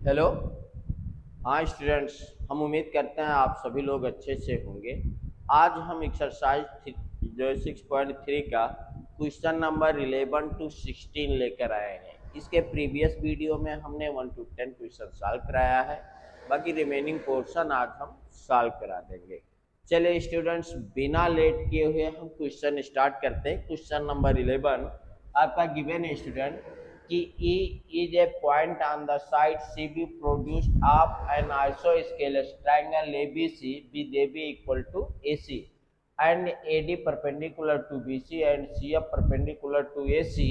Hello. हाँ students, हम उम्मीद करते हैं आप सभी लोग अच्छे से होंगे। आज हम एक्सरसाइज जो 6.3 का क्वेश्चन नंबर 11 to 16 लेकर आए हैं। इसके प्रीवियस वीडियो में हमने 1 to 10 क्वेश्चन सॉल्व कराया है। बाकी रिमेनिंग पोर्शन आज हम सॉल्व करा देंगे। चलिए स्टूडेंट्स, बिना लेट किए हुए हम क्वेश्चन स्टार्ट करते हैं। क्वेश्चन नंबर 11 आपका गिवन है स्टूडेंट कि E is a point on the side CB produced of an isosceles triangle ABC with AB equal to AC and AD perpendicular to BC and CF perpendicular to AC.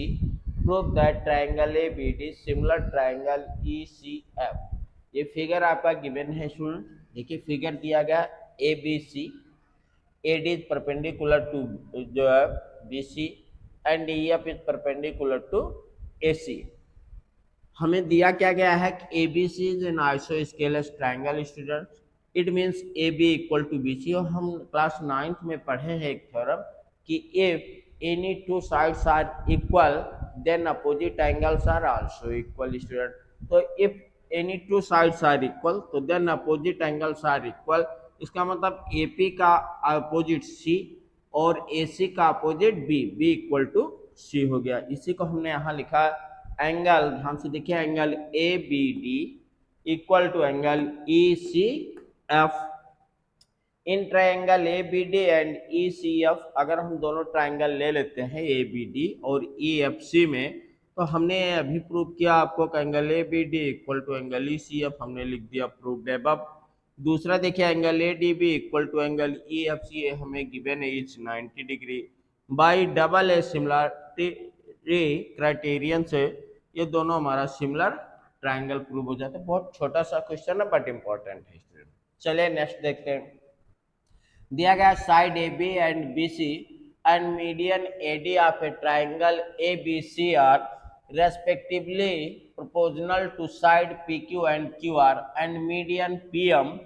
Prove that triangle ABD is similar triangle ECF. ये figure आपका given है student. देखिए figure दिया गया ABC, AD is perpendicular to जो है BC and EF is perpendicular to AC। हमें दिया क्या गया है कि A B C is an isosceles triangle students. It means A B equal to B C. और हम क्लास 9th में पढ़े हैं एक थ्योरम कि if any two sides are equal then opposite angles are also equal student. तो if any two sides are equal तो then opposite angles are equal. इसका मतलब ए पी का अपोजिट सी और ए सी का opposite B, B equal to C हो गया। इसी को हमने यहाँ लिखा एंगल, ध्यान से देखिए, angle A B D equal to angle E C F. In triangle A B D and E C F, अगर हम दोनों ट्रायंगल ले लेते हैं ए बी डी और ई एफ सी में, तो हमने अभी प्रूव किया आपको कि angle A B D equal to angle E C F, हमने लिख दिया प्रूव्ड अबव। दूसरा देखिए angle A D B equal to angle E F C, हमें गिवन है it's 90 degree. By double A similarity criterion से ये दोनों हमारा सिमिलर ट्रायंगल प्रूव हो जाता है। बहुत छोटा सा क्वेश्चन है बट इंपॉर्टेंट है स्टूडेंट। चलिए नेक्स्ट देखते हैं। दिया गया side A B and B C and median A D of a triangle A B C are respectively proportional to side P Q and Q R and median P M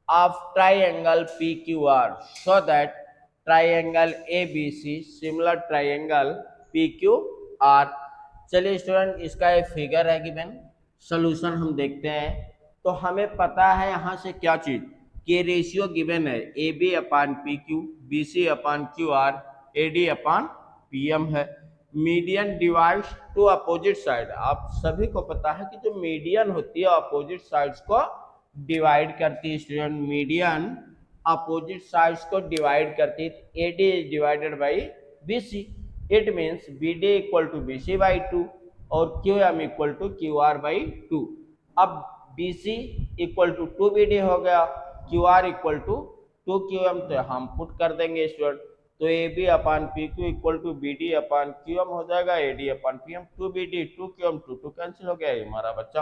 of triangle P Q R, so that triangle A B C similar triangle P Q R. चलिए student, इसका एक figure है given, solution हम देखते हैं। तो हमें पता है यहाँ से क्या चीज कि रेशियो गिवन है A B upon P Q, B C upon Q R, A D upon P M है। Median divides to opposite side, आप सभी को पता है कि जो मीडियन होती है अपोजिट साइड्स को डिवाइड करती है स्टूडेंट। मीडियन अपोजिट साइड्स को डिवाइड करती है। A D is divided by B C, it means B D equal to B C by 2 और Q M equal to Q R by 2। अब B C equal to 2 B D हो गया, Q R equal to 2 Q M, तो हम put कर देंगे student. तो A B upon P Q equal to B D upon Q M हो जाएगा, A D upon P M. 2 B D 2 Q M 2 cancel हो गया, ये हमारा बच्चा।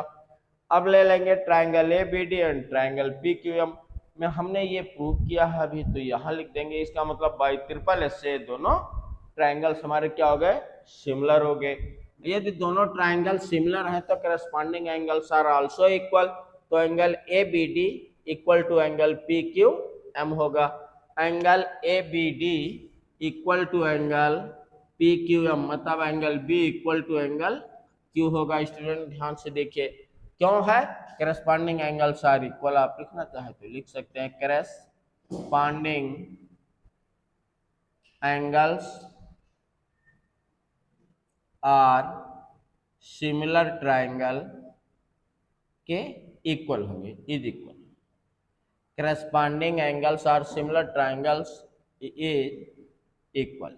अब ले लेंगे triangle A B D and triangle P Q M में हमने ये प्रूव किया है अभी, तो यहाँ लिख देंगे। इसका मतलब बाई ट्रिपल एस से दोनों ट्राइंगल्स हमारे क्या हो गए, सिमिलर हो गए। यदि दोनों ट्राइंगल सिमिलर हैं तो corresponding angles are also equal. तो angle A B D equal to angle P Q M होगा। Angle A B D equal to angle P Q M, मतलब angle B equal to angle Q होगा। Student ध्यान से देखिए, क्यों है, corresponding angles are equal. आप लिखना चाहे तो लिख सकते हैं corresponding angles are similar triangle के इक्वल होंगे, is equal. Corresponding angles are similar triangles is equal.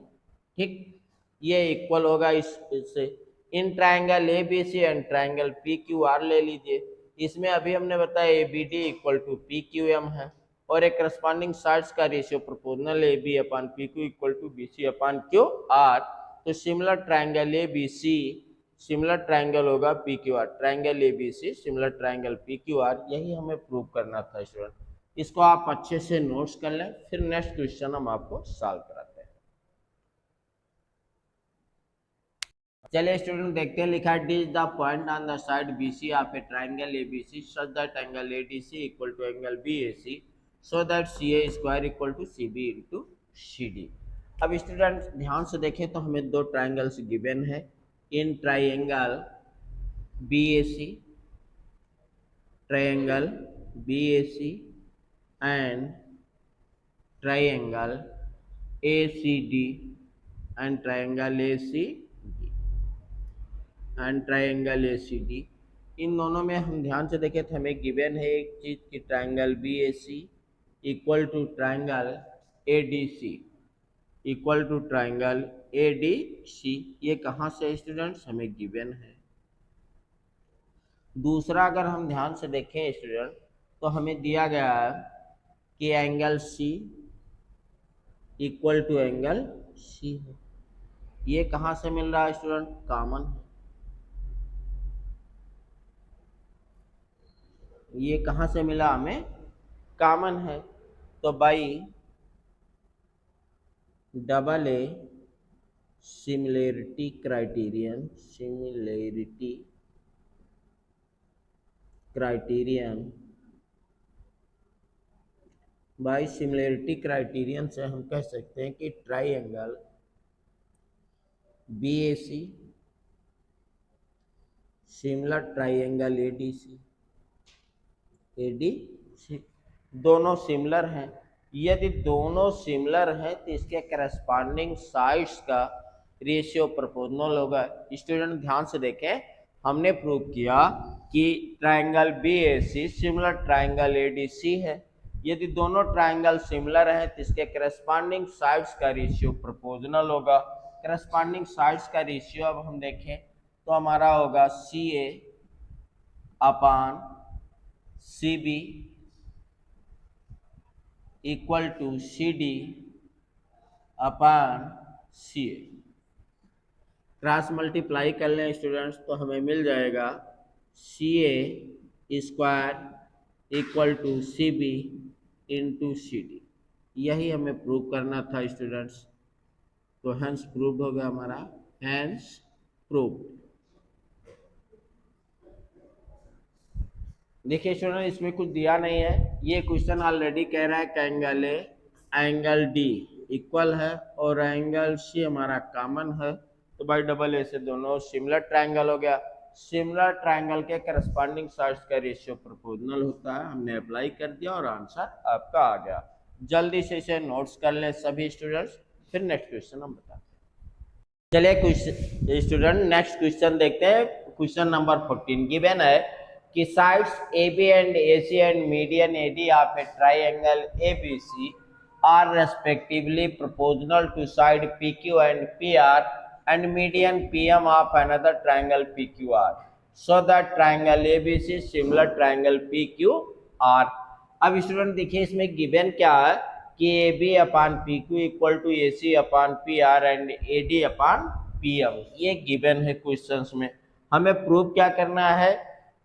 ठीक, ये इक्वल होगा इससे। In triangle A B C and triangle P Q R ले लीजिए। इसमें अभी हमने बताया A B D equal to P Q M है और एक करस्पॉन्डिंग साइड्स का ratio proportional A B upon P Q equal to B C upon Q R. तो similar triangle A B C similar triangle होगा P Q R. Triangle A B C similar triangle P Q R, यही हमें prove करना था student. इसको आप अच्छे से नोट्स कर लें, फिर नेक्स्ट क्वेश्चन हम आपको सॉल्व कराते हैं। चलिए स्टूडेंट देखते हैं, लिखा है D is the point on the side B C of a triangle A B C such that angle A D C equal to angle B A C, so that C A square equal to C B into C D. अब student ध्यान से देखें तो हमें दो triangles given है। In triangle B A C triangle BAC and triangle ACD and triangle ACD and triangle ACD। इन दोनों में हम ध्यान से देखें तो हमें गिवन है एक चीज कि triangle BAC equal to triangle ADC equal to triangle ADC। ये कहाँ से स्टूडेंट्स हमें गिवन है। दूसरा अगर हम ध्यान से देखें स्टूडेंट तो हमें दिया गया है कि angle C equal to angle C है। ये कहाँ से मिल रहा है स्टूडेंट, कॉमन है। ये कहाँ से मिला हमें, कॉमन है। तो by double A similarity criterion by similarity criterion से हम कह सकते हैं कि triangle BAC similar triangle ADC दोनों सिमिलर हैं। यदि दोनों सिमिलर हैं तो इसके करस्पॉन्डिंग साइड्स का रेशियो प्रोपोर्शनल होगा। स्टूडेंट ध्यान से देखें, हमने प्रूव किया कि triangle BAC similar triangle ADC है। यदि दोनों ट्राइंगल सिमिलर हैं तो इसके करस्पॉन्डिंग साइड्स का रेशियो प्रोपोर्शनल होगा। करस्पॉन्डिंग साइड्स का रेशियो अब हम देखें तो हमारा होगा CA upon CB equal to CD upon CA। Cross multiply कर लें स्टूडेंट्स तो हमें मिल जाएगा CA square equal to CB into CD। यही हमें प्रूव करना था स्टूडेंट्स। तो हेंस प्रूव्ड हो गया हमारा, हेंस प्रूव्ड। देखिए स्टूडेंट इसमें कुछ दिया नहीं है। ये क्वेश्चन ऑलरेडी कह रहा है कि एंगल D इक्वल है और एंगल C हमारा कॉमन है। तो बाई डबल ए से दोनों सिमिलर ट्रायंगल हो गया। सिमिलर ट्रायंगल के करस्पॉन्डिंग साइड्स का रेशियो प्रोपोर्शनल होता है। हमने अप्लाई कर दिया और आंसर आपका आ गया। जल्दी से इसे नोट्स कर लें सभी स्टूडेंट्स, फिर नेक्स्ट क्वेश्चन हम बताते हैं। चलिए स्टूडेंट नेक्स्ट क्वेश्चन देखते हैं। क्वेश्चन नंबर 14 गिवन है कि sides AB and AC and median AD of a triangle ABC are respectively proportional to side PQ and PR and median PM of another triangle PQR. So that triangle ABC is similar triangle PQR. अब student देखिए इसमें given क्या है कि AB upon PQ equal to AC upon PR and AD upon PM। ये given है questions में। हमें प्रूव क्या करना है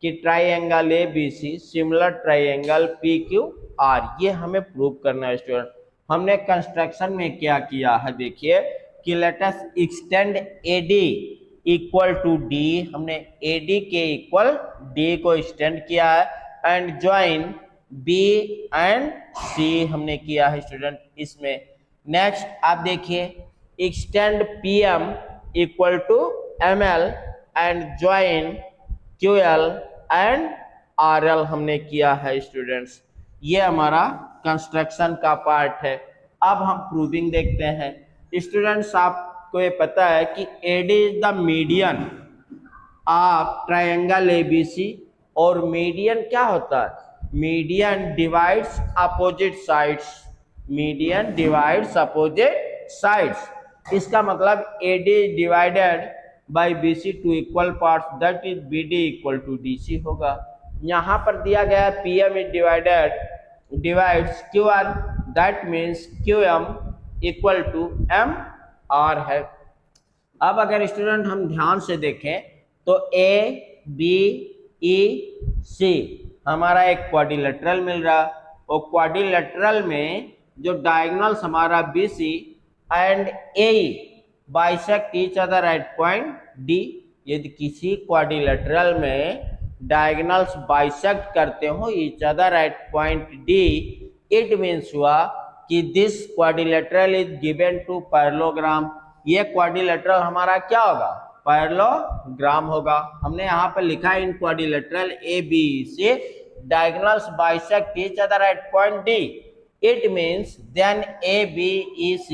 कि triangle ABC similar triangle PQR, ये हमें प्रूव करना है स्टूडेंट। हमने कंस्ट्रक्शन में क्या किया है देखिए कि let us extend AD equal to D। हमने AD के इक्वल D को एक्सटेंड किया है and join B and C हमने किया है स्टूडेंट इसमें। नेक्स्ट आप देखिए extend PM equal to ML and join QL and RL हमने किया है स्टूडेंट्स। ये हमारा कंस्ट्रक्शन का पार्ट है। अब हम प्रूविंग देखते हैं स्टूडेंट्स। आपको ये पता है कि AD is the median of triangle ABC और मीडियन क्या होता है, median divides opposite sides. Median divides opposite sides, इसका मतलब AD divided by BC two equal parts, that is BD equal to DC होगा। यहाँ पर दिया गया PM is divides QR, that means QM equal to MR है। अब अगर स्टूडेंट हम ध्यान से देखें तो ABEC हमारा एक क्वाड्रिलेटरल मिल रहा है और क्वाड्रिलेटरल में जो डायगोनल्स हमारा BC and AE bisect each other at point D। यदि किसी क्वाड्रिलेटरल में डायगोनल्स बाइसेक्ट करते हो each other at point D, it means हुआ कि this quadrilateral is given to parallelogram. ये क्वाड्रिलेटरल हमारा क्या होगा, पैरेललोग्राम होगा। हमने यहाँ पर लिखा है इन क्वाड्रिलेटरल ABE से diagonals bisect each other at point D, it means then ABEC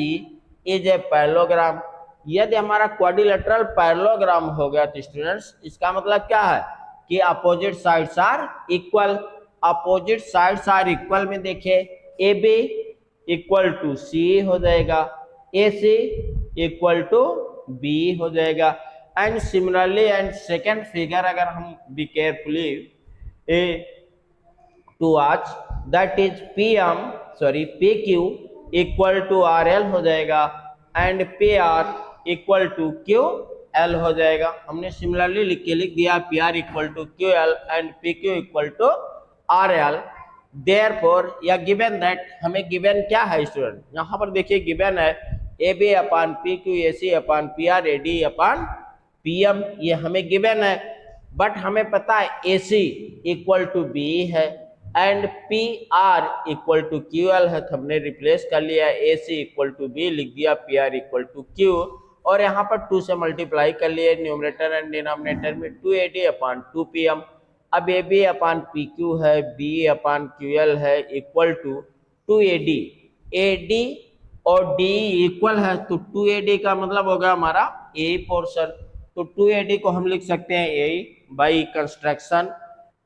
is a parallelogram. यदि हमारा क्वाड्रिलेटरल पैरेललोग्राम हो गया तो स्टूडेंट्स इसका मतलब क्या है कि opposite sides are equal. Opposite sides are equal में देखिए A B equal to C हो जाएगा, A C equal to B हो जाएगा। And similarly and second figure अगर हम be carefully to watch, that is P Q equal to R L हो जाएगा and P R equal to Q L हो जाएगा। हमने सिमिलरली लिख दिया P R equal to Q L and P Q equal to R L. Therefore या given that, हमें given क्या है स्टूडेंट, यहाँ पर देखिए गिवन है A B upon P Q A C upon P R A D upon P M, ये हमें गिवन है। बट हमें पता है A C equal to B है and P R equal to Q L है, तो हमने रिप्लेस कर लिया A C equal to B, लिख दिया P R equal to Q और यहाँ पर 2 से मल्टीप्लाई कर लिए न्यूमरेटर एंड डिनोमिनेटर में 2AD अपान 2PM। अब A B upon P Q है, बी अपान क्यू एल है इक्वल टू 2AD, AD और D इक्वल है तो 2AD का मतलब होगा हमारा ए पोर्शन, तो 2AD को हम लिख सकते हैं ए बाई कंस्ट्रक्शन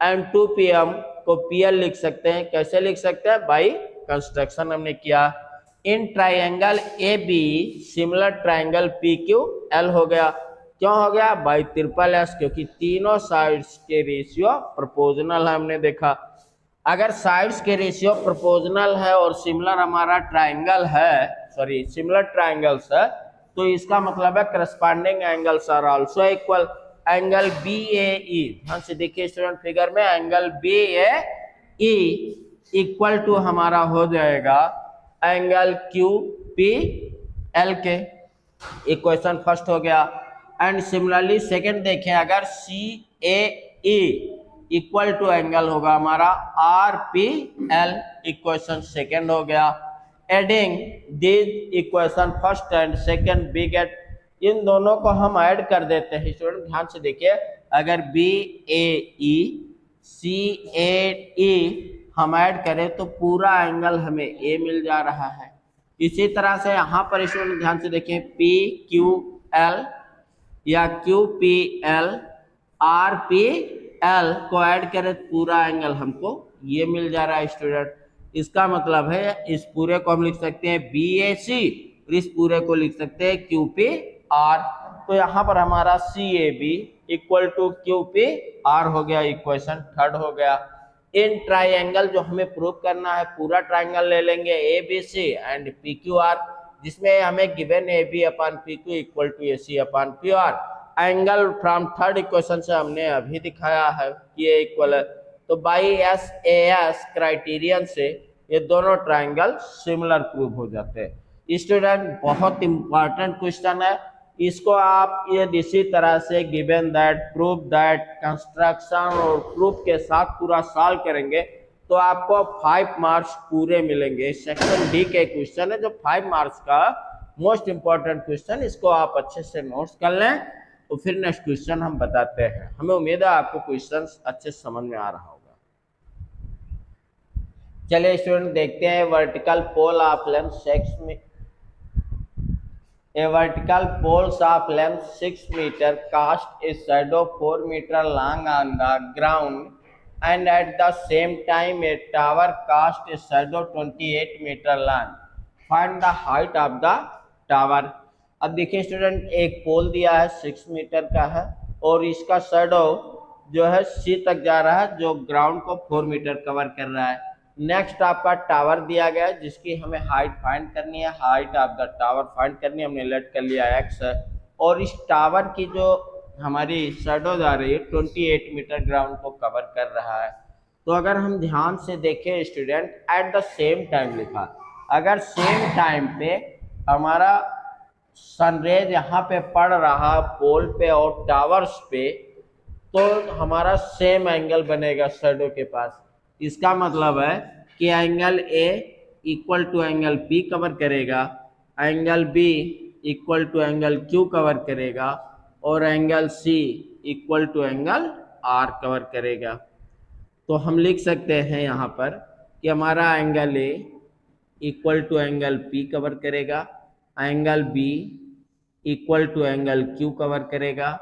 एंड 2PM को PL लिख सकते हैं। कैसे लिख सकते हैं, बाई कंस्ट्रक्शन हमने किया। In triangle A B similar triangle P Q L हो गया। क्यों हो गया, बाई ट्रिपल एस, क्योंकि तीनों साइड्स के रेशियो प्रोपोर्शनल है। हमने देखा अगर साइड्स के रेशियो प्रोपोर्शनल है और सिमिलर हमारा ट्राइंगल है, सॉरी सिमिलर ट्राइंगल्स है, तो इसका मतलब है corresponding angles are also equal. Angle B A E, ध्यान से देखिए स्टूडेंट फिगर में, angle B A E equal to हमारा हो जाएगा एंगल क्यू पी एल के। इक्वेशन फर्स्ट हो गया। एंड सिमिलरली सेकंड देखें, अगर C A E equal to angle होगा हमारा R P L, equation second हो गया। Adding this equation first and second we get, इन दोनों को हम ऐड कर देते हैं स्टूडेंट, ध्यान से देखिए, अगर B A E C A ई हम ऐड करें तो पूरा एंगल हमें ए मिल जा रहा है। इसी तरह से यहाँ पर स्टूडेंट ध्यान से देखें, पी क्यू एल या Q P L R P L को ऐड करें तो पूरा एंगल हमको ये मिल जा रहा है स्टूडेंट। इसका मतलब है इस पूरे को हम लिख सकते हैं बी ए सी, इस पूरे को लिख सकते हैं क्यू पी आर। तो यहाँ पर हमारा C A B equal to Q P R हो गया, इक्वेशन थर्ड हो गया। इन ट्राइंगल जो हमें प्रूव करना है, पूरा ट्राइंगल ले लेंगे A B C and P Q R, जिसमें हमें given A B upon P Q equal to A C upon P R. Angle from third equation से हमने अभी दिखाया है कि ये इक्वल है, तो by S A S criterion से ये दोनों ट्राइंगल सिमिलर प्रूव हो जाते हैं। स्टूडेंट बहुत इंपॉर्टेंट क्वेश्चन है, इसको आप ये इसी तरह से given that, proof that, construction और प्रूफ के साथ पूरा सॉल्व करेंगे तो आपको 5 मार्क्स पूरे मिलेंगे। सेक्शन डी के क्वेश्चन है जो 5 मार्क्स का मोस्ट इंपॉर्टेंट क्वेश्चन, इसको आप अच्छे से नोट्स कर लें तो फिर नेक्स्ट क्वेश्चन हम बताते हैं। हमें उम्मीद है आपको क्वेश्चन अच्छे समझ में आ रहा होगा। चलिए स्टूडेंट देखते हैं, vertical pole of length 6 metre, a vertical poles of length 6 meter cast a shadow 4 meter long on the ground and at the same time a tower cast a shadow 28 meter long. Find the height of the tower. अब देखिए student, एक पोल दिया है 6 metre का है और इसका shadow जो है सी तक जा रहा है, जो ग्राउंड को 4 मीटर कवर कर रहा है। नेक्स्ट आपका टावर दिया गया है जिसकी हमें हाइट फाइंड करनी है, height of the tower find करनी है, हमने लेट कर लिया एक्स है। और इस टावर की जो हमारी शैडो जा रही है 28 मीटर ग्राउंड को कवर कर रहा है। तो अगर हम ध्यान से देखें student, at the same time लिखा, अगर सेम टाइम पे हमारा सनरेज यहाँ पे पड़ रहा पोल पे और टावर्स पे, तो हमारा सेम एंगल बनेगा शैडो के पास। इसका मतलब है कि angle A equal to angle P cover करेगा, angle B equal to angle Q cover करेगा और angle C equal to angle R cover करेगा। तो हम लिख सकते हैं यहाँ पर कि हमारा angle A equal to angle P cover करेगा, angle B equal to angle Q cover करेगा,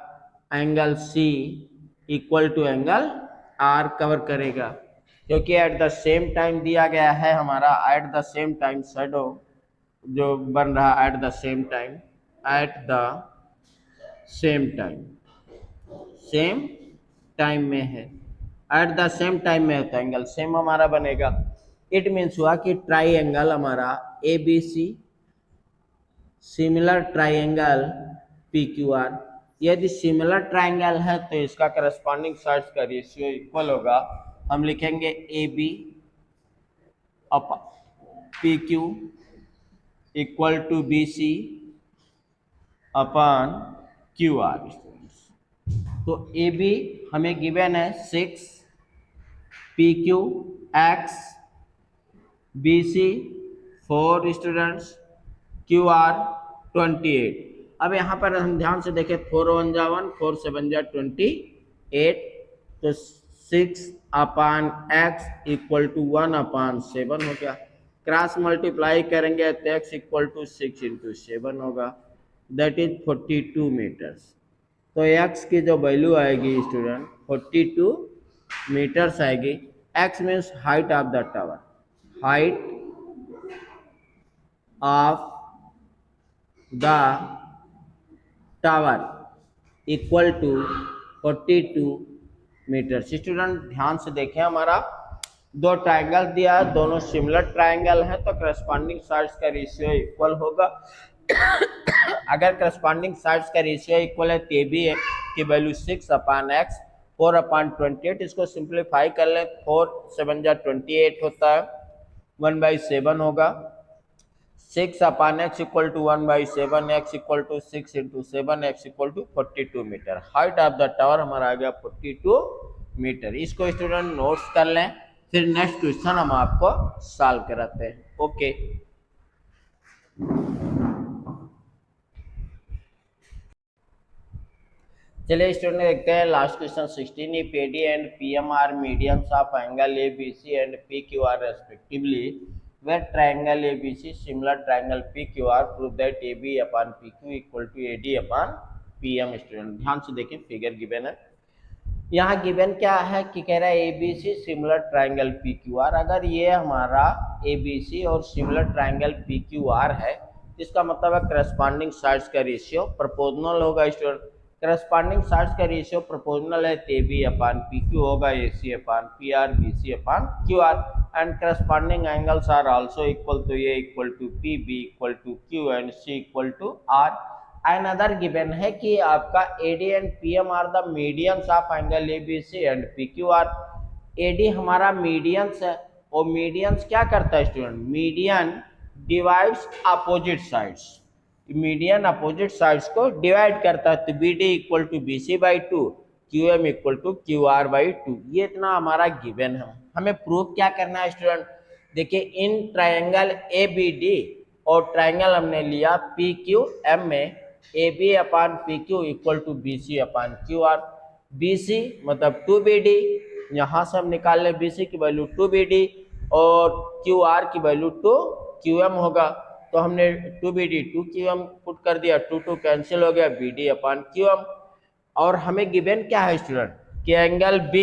angle C equal to angle R cover करेगा, क्योंकि एट द सेम टाइम दिया गया है हमारा at the same time shadow जो बन रहा at the same time, at the same time में है, एट द सेम टाइम में होता है एंगल सेम हमारा बनेगा। इट मीन्स हुआ कि ट्राई एंगल हमारा A B C similar triangle P Q R, यदि सिमिलर ट्राइंगल है तो इसका करस्पॉन्डिंग साइड्स का रेशियो इक्वल होगा। हम लिखेंगे A B upon P Q equal to B C upon Q R. तो ए बी हमें गिवन है 6, P Q X, B C 4 students, Q R 28। अब यहाँ पर हम ध्यान से देखें 4 1 जा 1, 4 7 जा 28, तो 6 अपान एक्स इक्वल टू 1 अपान 7 हो गया। क्रॉस मल्टीप्लाई करेंगे तो एक्स इक्वल टू 6 इंटू 7 होगा, दैट इज 42 मीटर्स। तो एक्स की जो वैल्यू आएगी स्टूडेंट 42 मीटर्स आएगी। X means height of the tower, height of the tower equal to 42 metre. Student ध्यान से देखें, हमारा दो ट्रायंगल दिया है, दोनों सिमिलर ट्रायंगल है, तो करस्पॉन्डिंग साइड्स का रेशियो इक्वल होगा। अगर करस्पॉन्डिंग साइड्स का रेशियो इक्वल है तो ये भी है कि वैल्यू 6 अपान एक्स 4 अपान 28, इसको सिंप्लीफाई कर लें 4 7 जा 28 होता है, 1/7 होगा। 6 upon X equal to 1/7, X equal to 6 into 7, X equal to 42 metre. Height of the tower हमारा आ गया 42 मीटर। इसको स्टूडेंट नोट्स कर लें, फिर नेक्स्ट क्वेश्चन हम आपको सॉल्व कराते हैं। ओके, चलिए स्टूडेंट देखते हैं last question 16। If AD and PM are mediums of angle ABC and PQR respectively, where triangle ABC similar triangle PQR, prove that AB upon PQ equal to AD upon PM। Student ध्यान से देखें, figure given है, यहाँ given क्या है कि कह रहा है ABC सिमिलर ट्राइंगल PQR। अगर ये हमारा ABC और सिमिलर ट्राइंगल PQR है, इसका मतलब है करस्पॉन्डिंग साइड्स का रेशियो प्रोपोर्शनल होगा। स्टूडेंट करस्पॉन्डिंग साइड्स का रेशियो प्रोपोर्शनल है तो AB अपान PQ होगा, AC upon PR, BC upon QR, and corresponding angles are also equal to A equal to P, B equal to Q and C equal to R। another given है कि आपका AD and PM are the medians of angle ABC and PQR। AD हमारा medians है और medians क्या करता है student, median divides opposite sides, median opposite sides को डिवाइड करता है। तो BD equal to BC/2, QM equal to QR/2, ये इतना हमारा गिवन है। हमें प्रूफ क्या करना है स्टूडेंट, देखिए इन ट्रायंगल ABD और ट्रायंगल हमने लिया PQM में AB upon PQ equal to BC upon QR। BC मतलब 2BD, यहाँ से हम निकाल लें BC की वैल्यू 2BD और QR की वैल्यू 2QM होगा। तो हमने 2BD 2QM पुट कर दिया, 2 कैंसिल हो गया, BD अपान QM। और हमें गिवन क्या है स्टूडेंट कि angle B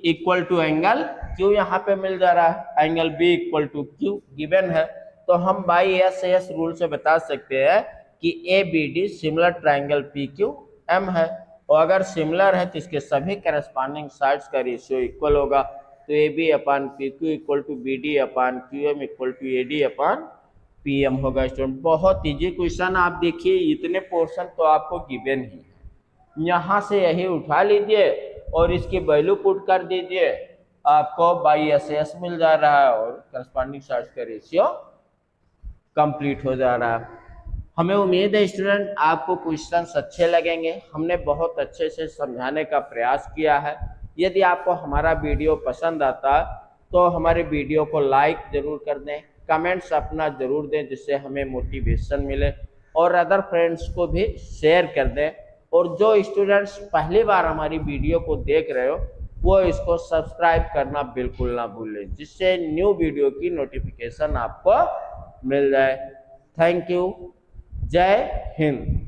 equal to angle Q यहाँ पे मिल जा रहा है, angle B equal to Q given है। तो हम बाई SAS रूल से बता सकते हैं कि ABD सिमिलर ट्राइंगल PQM है, और अगर सिमिलर है तो इसके सभी करस्पॉन्डिंग साइड्स का रेशियो इक्वल होगा। तो AB upon PQ equal to BD upon QM equal to AD upon PM होगा। स्टूडेंट बहुत इजी क्वेश्चन, आप देखिए इतने पोर्शन तो आपको गिवन ही है, यहाँ से यही उठा लीजिए और इसकी वैल्यू पुट कर दीजिए, आपको बाई SAS मिल जा रहा है और करस्पॉन्डिंग साइड्स का रेशियो कंप्लीट हो जा रहा है। हमें उम्मीद है स्टूडेंट आपको क्वेश्चंस अच्छे लगेंगे, हमने बहुत अच्छे से समझाने का प्रयास किया है। यदि आपको हमारा वीडियो पसंद आता तो हमारे वीडियो को लाइक ज़रूर कर दें, कमेंट्स अपना ज़रूर दें जिससे हमें मोटिवेशन मिले, और अदर फ्रेंड्स को भी शेयर कर दें। और जो स्टूडेंट्स पहली बार हमारी वीडियो को देख रहे हो वो इसको सब्सक्राइब करना बिल्कुल ना भूलें, जिससे न्यू वीडियो की नोटिफिकेशन आपको मिल जाए। Thank you. जय हिंद।